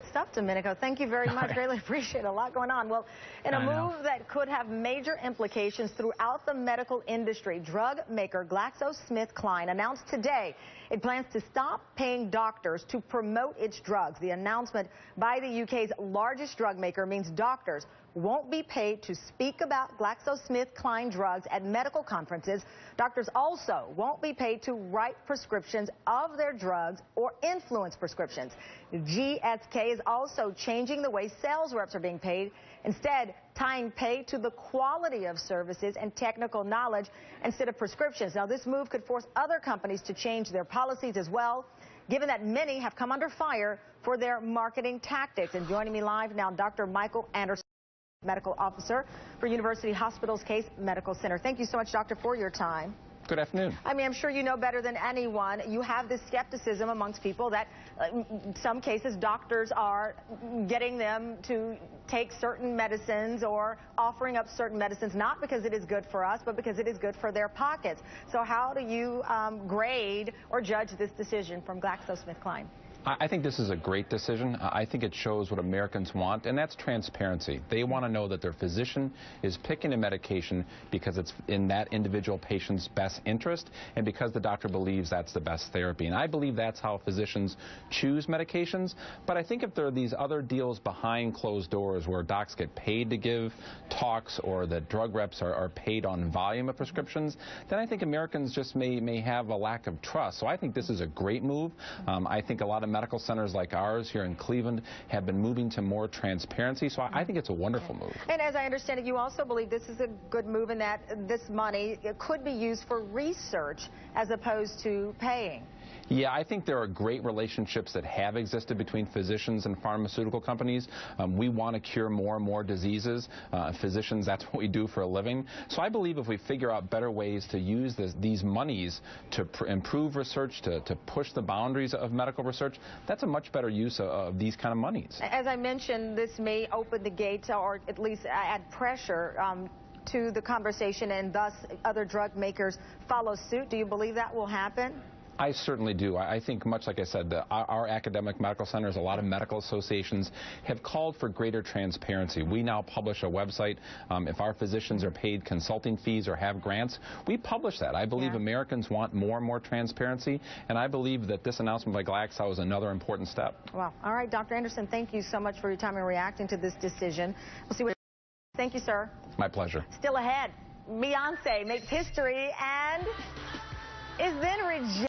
Stuff, Domenico. Thank you very much. Greatly appreciate it. A lot going on. Well, in a move that could have major implications throughout the medical industry, drug maker GlaxoSmithKlein announced today it plans to stop paying doctors to promote its drugs. The announcement by the UK's largest drug maker means doctors won't be paid to speak about GlaxoSmithKlein drugs at medical conferences. Doctors also won't be paid to write prescriptions of their drugs or influence prescriptions. GSK is also changing the way sales reps are being paid, instead tying pay to the quality of services and technical knowledge instead of prescriptions. Now, this move could force other companies to change their policies as well, given that many have come under fire for their marketing tactics. And joining me live now, Dr. Michael Anderson, medical officer for University Hospital's Case Medical Center. Thank you so much, doctor, for your time. Good afternoon. I mean, I'm sure you know better than anyone. You have this skepticism amongst people that in some cases doctors are getting them to take certain medicines or offering up certain medicines, not because it is good for us, but because it is good for their pockets. So how do you grade or judge this decision from GlaxoSmithKlein? I think this is a great decision. I think it shows what Americans want, and that's transparency. They want to know that their physician is picking a medication because it's in that individual patient's best interest and because the doctor believes that's the best therapy. And I believe that's how physicians choose medications. But I think if there are these other deals behind closed doors where docs get paid to give talks or the drug reps are paid on volume of prescriptions, then I think Americans just may have a lack of trust. So I think this is a great move. I think a lot of medical centers like ours here in Cleveland have been moving to more transparency, so I think it's a wonderful move. And as I understand it, you also believe this is a good move in that this money could be used for research as opposed to paying. Yeah, I think there are great relationships that have existed between physicians and pharmaceutical companies. We want to cure more and more diseases. Physicians, that's what we do for a living. So I believe if we figure out better ways to use these monies to improve research, to push the boundaries of medical research, that's a much better use of these kind of monies. As I mentioned, this may open the gates or at least add pressure to the conversation, and thus other drug makers follow suit. Do you believe that will happen? I certainly do. I think, much like I said, our academic medical centers, a lot of medical associations have called for greater transparency. We now publish a website. If our physicians are paid consulting fees or have grants, we publish that. I believe Americans want more and more transparency, and I believe that this announcement by Glaxo is another important step. Well, all right, Dr. Anderson, thank you so much for your time and reacting to this decision. We'll see what. Thank you, sir. My pleasure. Still ahead, Beyonce makes history and is then rejected.